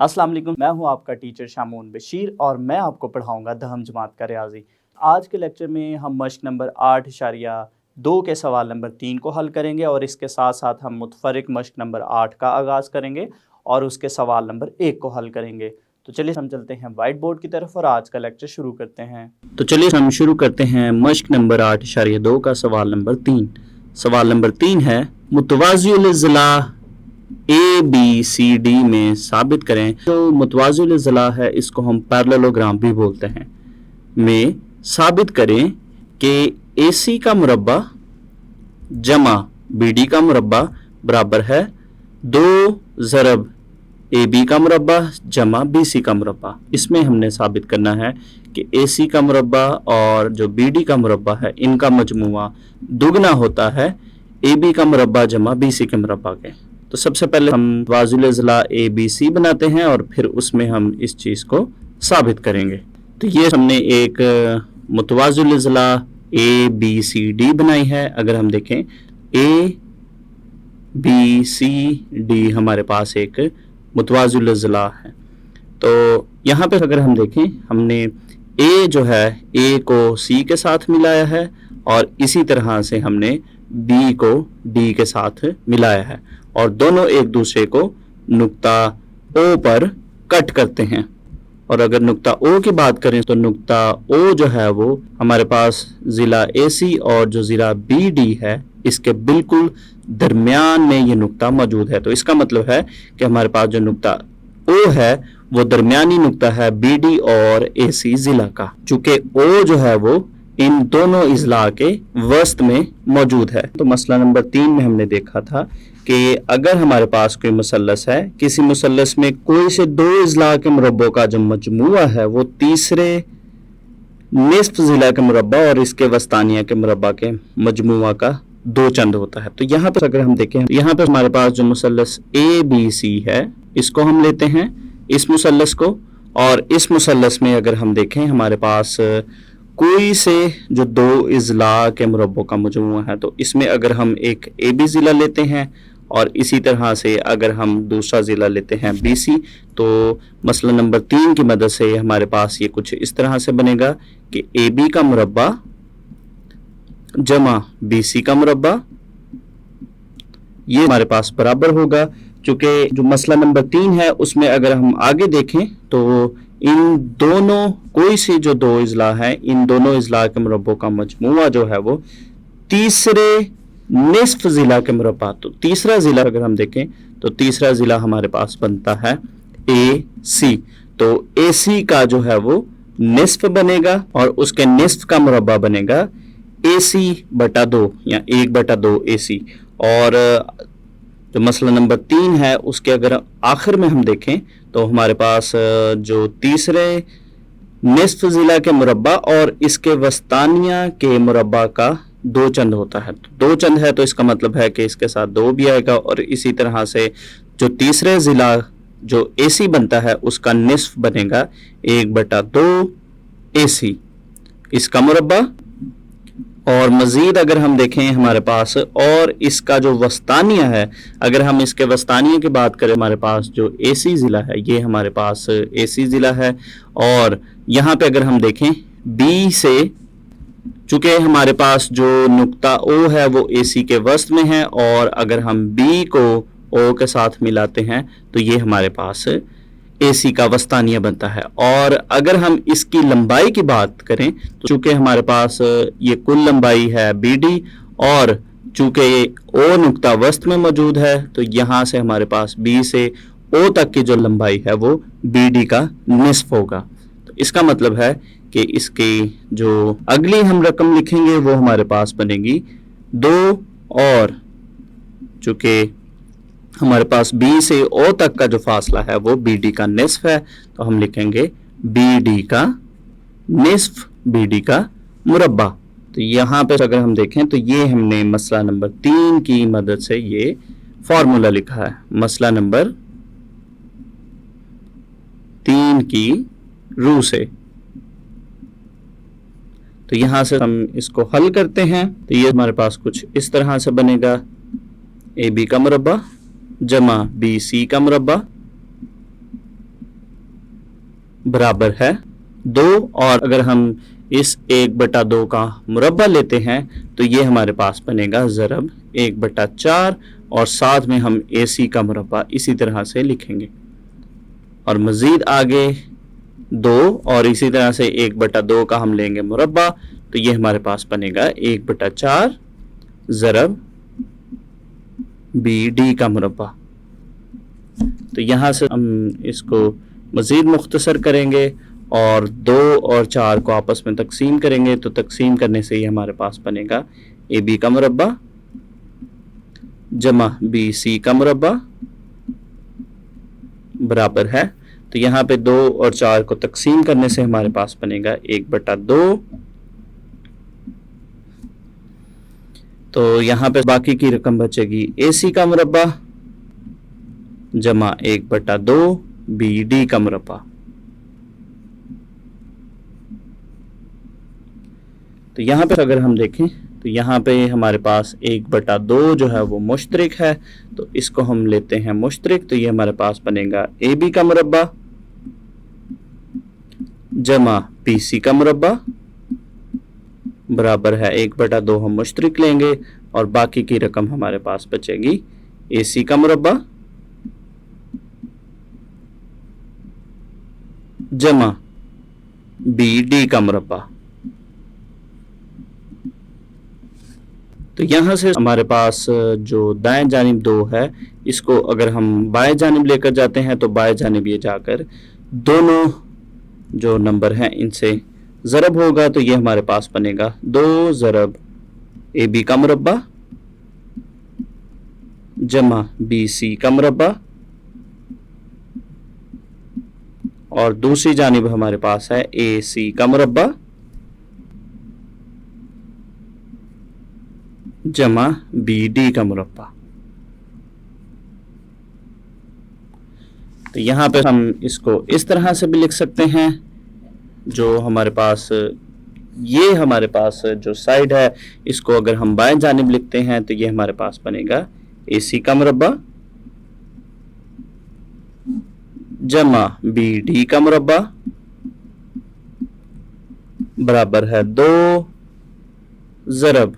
अस्सलाम वालेकुम, मैं हूं आपका टीचर शामून बशीर और मैं आपको पढ़ाऊंगा दहम जमात का रियाजी। आज के लेक्चर में हम मश्क नंबर 8.2 के सवाल नंबर 3 को हल करेंगे और इसके साथ साथ हम मुतफरिक मश्क नंबर 8 का आगाज़ करेंगे और उसके सवाल नंबर 1 को हल करेंगे। तो चलिए हम चलते हैं वाइट बोर्ड की तरफ और आज का लेक्चर शुरू करते हैं। तो चलिए हम शुरू करते हैं मश्क नंबर 8.2 का सवाल नंबर 3। सवाल नंबर 3 है, मुतवाज़िउल अज़ला ए बी सी डी में साबित करें। जो मुतवाज़िउल अज़ला है इसको हम पैरेललोग्राम भी बोलते हैं। में साबित करें कि ए सी का मुरब्बा जमा बी डी का मुरब्बा बराबर है 2 ज़रब ए बी का मुरब्बा जमा बी सी का मुरब्बा। इसमें हमने साबित करना है कि ए सी का मुरब्बा और जो बी डी का मुरब्बा है इनका मजमुआ दुगना होता है ए बी का मुरब्बा जमा बी सी के मुरब्बा के। तो सबसे पहले हम मुतवाज़िउल अज़ला ए बी सी बनाते हैं और फिर उसमें हम इस चीज़ को साबित करेंगे। तो ये हमने एक मुतवाज़िउल अज़ला ए बी सी डी बनाई है। अगर हम देखें ए बी सी डी हमारे पास एक मुतवाज़िउल अज़ला है। तो यहाँ पे अगर हम देखें हमने ए जो है ए को सी के साथ मिलाया है और इसी तरह से हमने बी को डी के साथ मिलाया है और दोनों एक दूसरे को नुक्ता ओ पर कट करते हैं। और अगर नुक्ता ओ की बात करें तो नुक्ता ओ जो है वो हमारे पास ज़िला ए सी और जो ज़िला बी डी है इसके बिल्कुल दरमियान में ये नुक्ता मौजूद है। तो इसका मतलब है कि हमारे पास जो नुक्ता ओ है वो दरमियानी नुक्ता है बी डी और ए सी ज़िला का, चूँकि ओ जो है वो इन दोनों इज़ला के वस्त में मौजूद है। तो मसला नंबर 3 में हमने देखा था कि अगर हमारे पास कोई मुसल्लस है, किसी मुसल्लस में कोई से 2 इज़ला के मुरब्बों का जो मजमुआ है वो तीसरे निस्फ ज़िला के मुरब्बा और इसके वस्तानिया के मुरब्बा के मजमुआ का 2 चंद होता है। तो यहाँ पर अगर हम देखें तो यहाँ पर हमारे पास जो मुसल्लस ए बी सी है इसको हम लेते हैं इस मुसल्लस को, और इस मुसल्लस में अगर हम देखें हमारे पास कोई से जो 2 इज़ला के मुरब्बों का मजमुआ है तो इसमें अगर हम एक ए बी ज़िला लेते हैं और इसी तरह से अगर हम दूसरा ज़िला लेते हैं बी सी, तो मसला नंबर 3 की मदद से हमारे पास ये कुछ इस तरह से बनेगा कि ए बी का मुरब्बा जमा बी सी का मुरब्बा ये हमारे पास बराबर होगा। चूँकि जो मसला नंबर 3 है उसमें अगर हम आगे देखें तो इन दोनों कोई से जो 2 इज़ला हैं इन दोनों इज़ला के मुरब्बों का मजमुआ जो है वो तीसरे निस्फ ज़िला के मुरब्बा। तो तीसरा ज़िला अगर हम देखें तो तीसरा ज़िला हमारे पास बनता है ए सी। तो ए सी का जो है वो निस्फ बनेगा और उसके निस्फ का मुरब्बा बनेगा ए सी बटा 2 या 1/2 ए सी। और जो मसला नंबर 3 है उसके अगर आखिर में हम देखें तो हमारे पास जो तीसरे निस्फ ज़िला के मुरब्बा और इसके वस्तानिया के मुरब्बा का 2 चंद होता है। तो 2 चंद है तो इसका मतलब है कि इसके साथ 2 भी आएगा और इसी तरह से जो तीसरे ज़िला जो ए सी बनता है उसका निस्फ बनेगा 1/2 ए सी इसका मुरब्बा। और मज़ीद अगर हम देखें हमारे पास और इसका जो वस्तानिया है, अगर हम इसके वस्तानिया की बात करें हमारे पास जो ए सी ज़िला है ये हमारे पास ए सी ज़िला है। और यहाँ पे अगर हम देखें बी से, चूँकि हमारे पास जो नुक्ता ओ है वो ए सी के वस्त में है और अगर हम बी को ओ के साथ मिलाते हैं तो ये हमारे पास ए सी का वस्तानिया बनता है। और अगर हम इसकी लंबाई की बात करें तो चूँकि हमारे पास ये कुल लंबाई है बी डी और चूँकि ओ नुक्ता वस्त में मौजूद है तो यहाँ से हमारे पास बी से ओ तक की जो लंबाई है वो बी डी का निस्फ होगा। तो इसका मतलब है कि इसकी जो अगली हम रकम लिखेंगे वो हमारे पास बनेगी 2 और चूँकि हमारे पास बी से ओ तक का जो फासला है वो बी डी का निस्फ है तो हम लिखेंगे बी डी का निस्फ बी डी का मुरब्बा। तो यहाँ पे अगर हम देखें तो ये हमने मसला नंबर 3 की मदद से ये फॉर्मूला लिखा है, मसला नंबर 3 की रूह से। तो यहाँ से हम इसको हल करते हैं तो ये हमारे पास कुछ इस तरह से बनेगा ए बी का मुरब्बा जमा बी सी का मुरब्बा बराबर है 2, और अगर हम इस 1/2 का मुरब्बा लेते हैं तो ये हमारे पास बनेगा ज़रब 1/4, और साथ में हम AC का मुरब्बा इसी तरह से लिखेंगे, और मज़ीद आगे 2 और इसी तरह से 1/2 का हम लेंगे मुरब्बा, तो ये हमारे पास बनेगा 1/4 ज़रब BD का मुरब्बा। तो यहाँ से हम इसको मज़ीद मुख्तसर करेंगे और 2 और 4 को आपस में तकसीम करेंगे, तो तकसीम करने से ही हमारे पास बनेगा AB का मुरब्बा जमा BC का मुरब्बा बराबर है, तो यहाँ पे 2 और 4 को तकसीम करने से हमारे पास बनेगा 1/2, तो यहाँ पे बाकी की रकम बचेगी AC का मुरब्बा जमा 1/2 BD का मुरब्बा। तो यहाँ पे अगर हम देखें तो यहाँ पे हमारे पास 1/2 जो है वो मुश्तरिक है, तो इसको हम लेते हैं मुश्तरिक, तो ये हमारे पास बनेगा AB का मुरब्बा जमा BC का मुरब्बा बराबर है 1/2 हम मुश्तरिक लेंगे और बाकी की रकम हमारे पास बचेगी AC का मुरब्बा जमा BD का मुरब्बा। तो यहाँ से हमारे पास जो दाएं जानिब 2 है, इसको अगर हम बाएं जानिब लेकर जाते हैं तो बाएं जानिब ये जाकर दोनों जो नंबर हैं इनसे ज़रब होगा, तो ये हमारे पास बनेगा 2 ज़रब AB का मुरब्बा जमा BC का मुरब्बा, और दूसरी जानिब हमारे पास है AC का मुरब्बा जमा BD का मुरब्बा। तो यहाँ पे हम इसको इस तरह से भी लिख सकते हैं, जो हमारे पास ये हमारे पास जो साइड है इसको अगर हम बाएं जानिब लिखते हैं तो ये हमारे पास बनेगा AC का मुरब्बा जमा BD का मुरब्बा बराबर है 2 ज़रब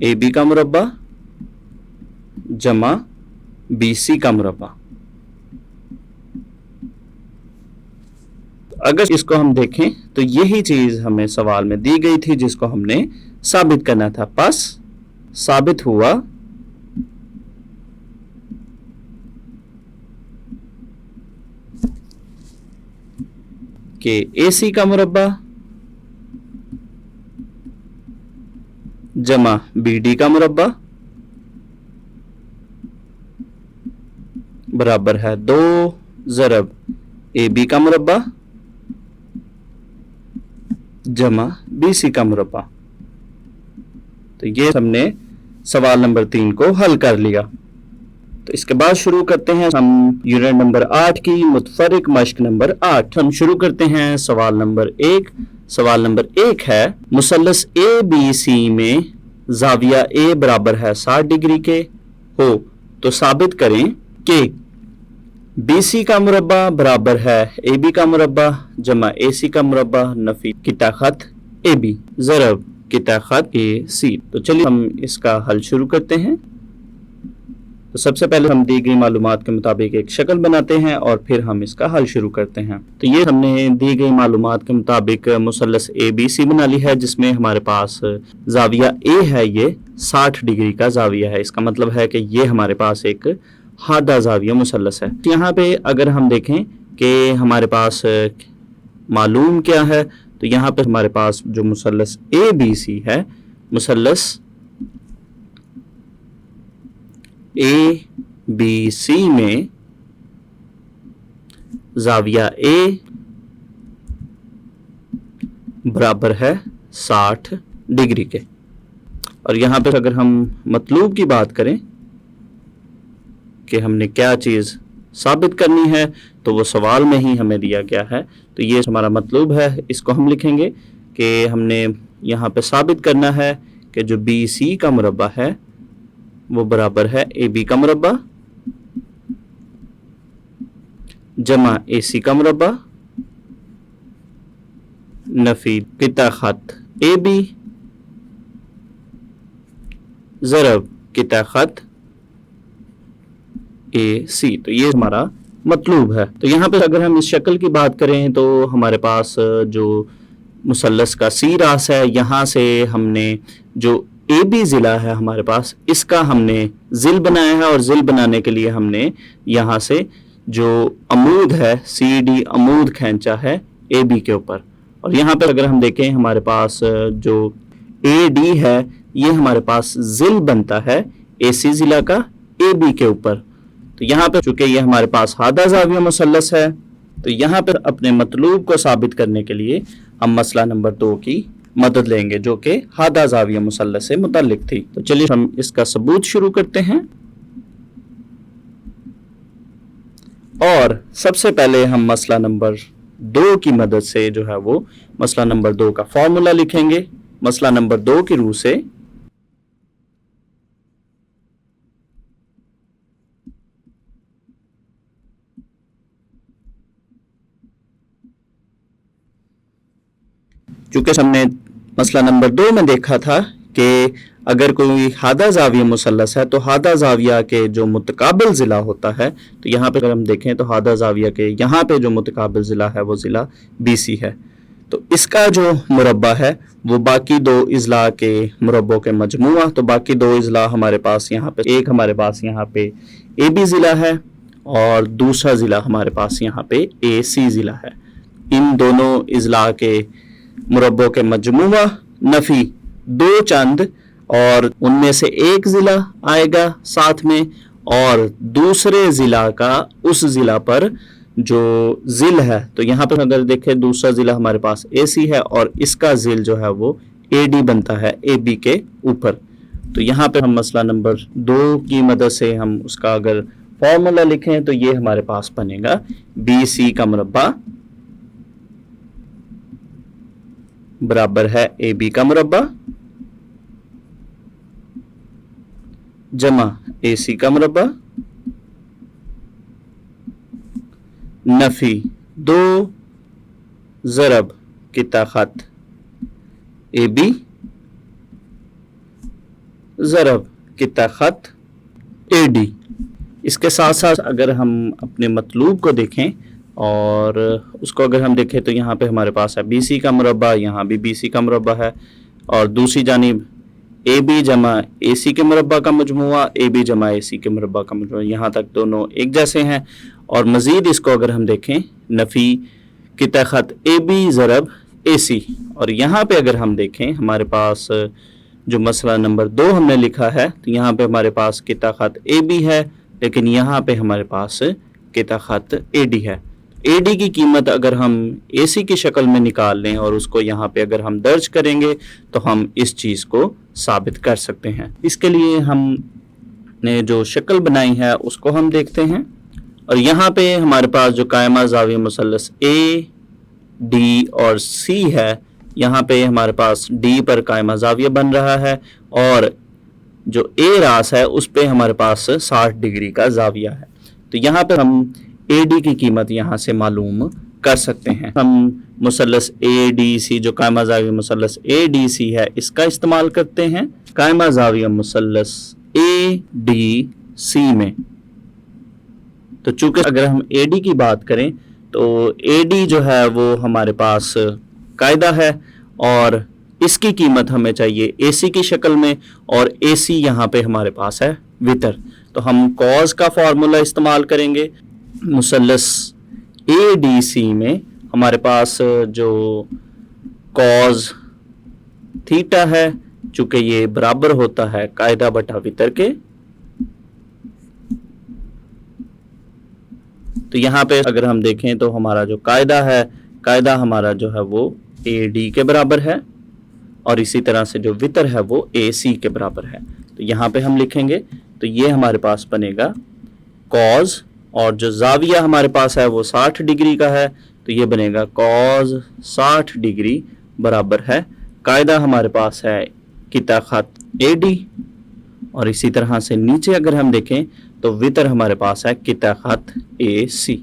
AB का मुरब्बा जमा BC का मुरब्बा। अगर इसको हम देखें तो यही चीज हमें सवाल में दी गई थी जिसको हमने साबित करना था। बस साबित हुआ कि AC का मुरब्बा जमा BD का मुरब्बा बराबर है 2 ज़रब AB का मुरब्बा जमा BC का मुरब्बा। तो ये हमने सवाल नंबर 3 को हल कर लिया। तो इसके बाद शुरू करते हैं हम यूनिट नंबर 8 की मुतफरिक मश्क नंबर 8। हम शुरू करते हैं सवाल नंबर 1। सवाल नंबर 1 है मुसल्लस ABC में ज़ाविया A बराबर है 60 डिग्री के हो तो साबित करें कि BC का मुरब्बा बराबर है AB का मुरब्बा जमा AC का मुरब्बा नफी किता खत AB ज़रब किता खत AC। तो चलिए हम इसका हल शुरू करते हैं। तो सबसे पहले हम दी गई मालूमात के मुताबिक एक शक्ल बनाते हैं और फिर हम इसका हल शुरू करते हैं। तो ये हमने दी गई मालूमात के मुताबिक मुसल्लस ABC बना ली है जिसमें हमारे पास ज़ाविया A है, ये 60 डिग्री का ज़ाविया है। इसका मतलब है कि ये हमारे पास एक हादा ज़ाविया मुसल्लस है। यहाँ पे अगर हम देखें कि हमारे पास मालूम क्या है, तो यहाँ पे हमारे पास जो मुसल्लस ABC है, मुसल्लस ABC में ज़ाविया A बराबर है 60 डिग्री के। और यहाँ पे अगर हम मतलूब की बात करें कि हमने क्या चीज़ साबित करनी है, तो वो सवाल में ही हमें दिया गया है। तो ये हमारा मतलूब है, इसको हम लिखेंगे कि हमने यहाँ पे साबित करना है कि जो BC का मुरब्बा है वो बराबर है AB का मुरब्बा जमा AC का मुरब्बा नफी किता खत ए बी ज़रब किता खत ए सी। तो ये हमारा मतलूब है। तो यहाँ पे अगर हम इस शक्ल की बात करें तो हमारे पास जो मुसल्लस का सी रास है, यहाँ से हमने जो ए बी ज़िला है हमारे पास, इसका हमने ज़िल बनाया है और ज़िल बनाने के लिए हमने यहाँ से जो अमूद है सी डी अमूद खींचा है ए बी के ऊपर। और यहाँ पर अगर हम देखें हमारे पास जो ए डी है ये हमारे पास ज़िल बनता है ए सी ज़िला का ए बी के ऊपर। तो यहाँ पर चूंकि ये हमारे पास हादा ज़ाविया मुसल्लस है, तो यहाँ पर अपने मतलूब को साबित करने के लिए हम मसला नंबर 2 की मदद लेंगे जो कि हादा ज़ाविया मुसल्लस से मुतल्लिक थी। तो चलिए हम इसका सबूत शुरू करते हैं। और सबसे पहले हम मसला नंबर 2 की मदद से जो है वो मसला नंबर 2 का फॉर्मूला लिखेंगे। मसला नंबर 2 की रूह से चूंकि हमने मसला नंबर 2 में देखा था कि अगर कोई हादा ज़ाविया मुसल्लस है तो हादा ज़ाविया के जो मुतकाबिल ज़िला होता है, तो यहाँ पे अगर हम देखें तो हादा ज़ाविया के यहाँ पे जो मुतकाबिल ज़िला है वो ज़िला BC है। तो इसका जो मुरब्बा है वो बाकी 2 इज़ला के मुरब्बों के मजमुआ। तो बाकी 2 इज़ला हमारे पास यहाँ पे, एक हमारे पास यहाँ पे AB ज़िला है और दूसरा ज़िला हमारे पास यहाँ पे AC ज़िला है। इन दोनों इज़ला के मुरब्बों के मजमुआ नफ़ी 2 चंद और उनमें से एक ज़िला आएगा साथ में और दूसरे ज़िला का उस ज़िला पर जो ज़िल है। तो यहाँ पर अगर देखें दूसरा ज़िला हमारे पास AC है और इसका ज़िल जो है वो AD बनता है AB के ऊपर। तो यहाँ पे हम मसला नंबर 2 की मदद से हम उसका अगर फॉर्मूला लिखें तो ये हमारे पास बनेगा BC का मुरब्बा बराबर है AB का मुरब्बा जमा AC का मुरब्बा नफ़ी 2 ज़रब किता खत AB ज़रब किता खत AD। इसके साथ साथ अगर हम अपने मतलूब को देखें और उसको अगर हम देखें तो यहाँ पे हमारे पास है BC का मुरब्बा, यहाँ भी BC का मुरब्बा है और दूसरी जानिब AB जमा AC के मुरब्बा का मजमुआ, AB जमा AC के मुरब्बा का मजमुआ, यहाँ तक दोनों एक जैसे हैं। और मज़ीद इसको अगर हम देखें नफ़ी किता खत AB ज़रब AC, और यहाँ पे अगर हम देखें हमारे पास जो मसला नंबर 2 हमने लिखा है तो यहाँ पे हमारे पास किता खत AB है लेकिन यहाँ पे हमारे पास किता खत AD है। AD की कीमत अगर हम AC की शक्ल में निकाल लें और उसको यहाँ पे अगर हम दर्ज करेंगे तो हम इस चीज़ को साबित कर सकते हैं। इसके लिए हमने जो शक्ल बनाई है उसको हम देखते हैं। और यहाँ पे हमारे पास जो कायमा ज़ाविया मुसल्लस A, D और C है, यहाँ पे हमारे पास D पर कायमा ज़ाविया बन रहा है और जो A रास है उस पे हमारे पास 60 डिग्री का ज़ाविया है। तो यहाँ पे हम AD की कीमत यहाँ से मालूम कर सकते हैं। हम मुसल्लस ADC जो कायमा ज़ाविया मुसल्लस ADC है इसका इस्तेमाल करते हैं कायमा ज़ाविया मुसल्लस ADC में। तो चूंकि अगर हम AD की बात करें तो AD जो है वो हमारे पास कायदा है और इसकी कीमत हमें चाहिए AC की शक्ल में और AC यहाँ पे हमारे पास है वितर। तो हम कॉज का फार्मूला इस्तेमाल करेंगे। मुसल्लस ADC में हमारे पास जो कॉज थीटा है चूंकि ये बराबर होता है कायदा बटा वितर के, तो यहाँ पे अगर हम देखें तो हमारा जो कायदा है, कायदा हमारा जो है वो AD के बराबर है और इसी तरह से जो वितर है वो AC के बराबर है। तो यहाँ पे हम लिखेंगे तो ये हमारे पास बनेगा कॉज और जो ज़ाविया हमारे पास है वो 60 डिग्री का है तो ये बनेगा कॉज 60 डिग्री बराबर है कायदा हमारे पास है किता खत AD और इसी तरह से नीचे अगर हम देखें तो वितर हमारे पास है किता खत AC।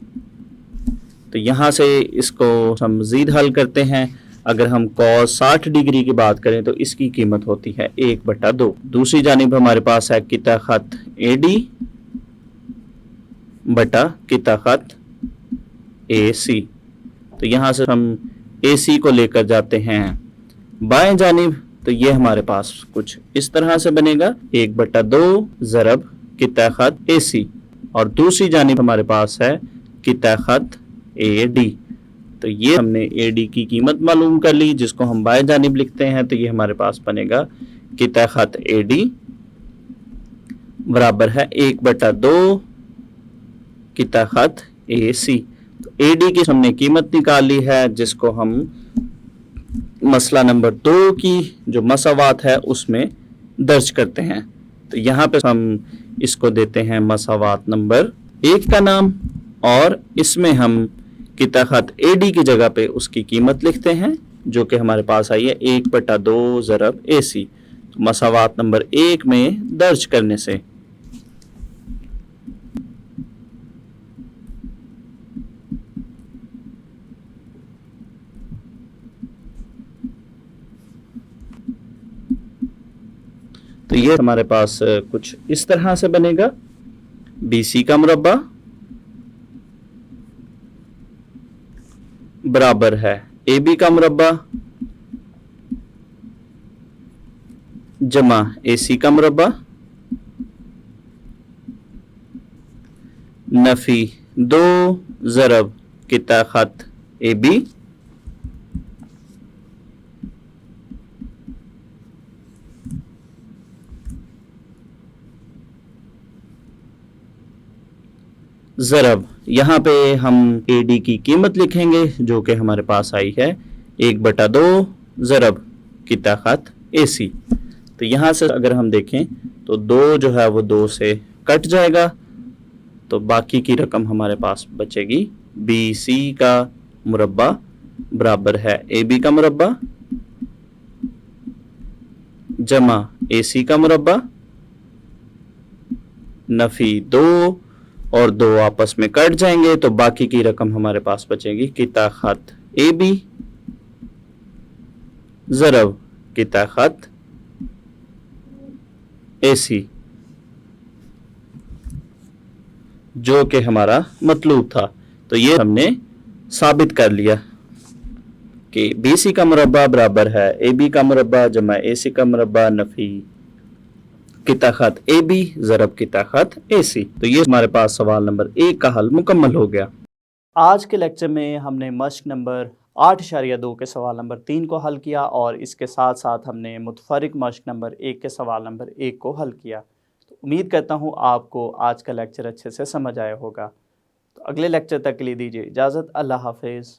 तो यहाँ से इसको हम मज़ीद हल करते हैं अगर हम cos 60 डिग्री की बात करें तो इसकी कीमत होती है 1/2। दूसरी जानिब हमारे पास है किता खत AD बटा किता खत AC। तो यहाँ से हम AC को लेकर जाते हैं बाएं जानिब, तो ये हमारे पास कुछ इस तरह से बनेगा 1/2 ज़रब किता खत AC, और दूसरी जानिब हमारे पास है किता खत AD। तो ये हमने AD की कीमत मालूम कर ली, जिसको हम बाएं जानिब लिखते हैं, तो ये हमारे पास बनेगा किता खत AD बराबर है 1/2 किता खत AC। तो AD की हमने कीमत निकाल ली है, जिसको हम मसला नंबर 2 की जो मसावात है उसमें दर्ज करते हैं। तो यहाँ पे हम इसको देते हैं मसावात नंबर 1 का नाम, और इसमें हम किता खत AD की जगह पे उसकी कीमत लिखते हैं, जो कि हमारे पास आई है 1/2 ज़रब AC। तो मसावात नंबर 1 में दर्ज करने से तो ये हमारे पास कुछ इस तरह से बनेगा। BC का मुरब्बा बराबर है AB का मुरब्बा जमा AC का मुरब्बा नफी 2 ज़रब किता खत AB ज़रब, यहाँ पे हम AD की कीमत लिखेंगे जो कि हमारे पास आई है 1/2 ज़रब किता खत AC। तो यहाँ से अगर हम देखें तो 2 जो है वो 2 से कट जाएगा, तो बाकी की रकम हमारे पास बचेगी। BC का मुरब्बा बराबर है AB का मुरब्बा जमा AC का मुरब्बा नफी 2 और 2 आपस में कट जाएंगे, तो बाकी की रकम हमारे पास बचेगी किता खत AB ज़रब किता खत AC, जो कि हमारा मतलूब था। तो ये हमने साबित कर लिया कि BC का मुरब्बा बराबर है AB का मुरब्बा जमा AC का मुरब्बा नफी किता खत AB ज़रब किता खत AC। तो ये हमारे पास सवाल नंबर 1 का हल मुकम्मल हो गया। आज के लेक्चर में हमने मश्क नंबर 8.2 के सवाल नंबर 3 को हल किया, और इसके साथ साथ हमने मुतफरिक मश्क नंबर 1 के सवाल नंबर 1 को हल किया। तो उम्मीद करता हूँ आपको आज का लेक्चर अच्छे से समझ आया होगा। तो अगले लेक्चर तक के लिए दीजिए इजाज़त। अल्लाह हाफिज़।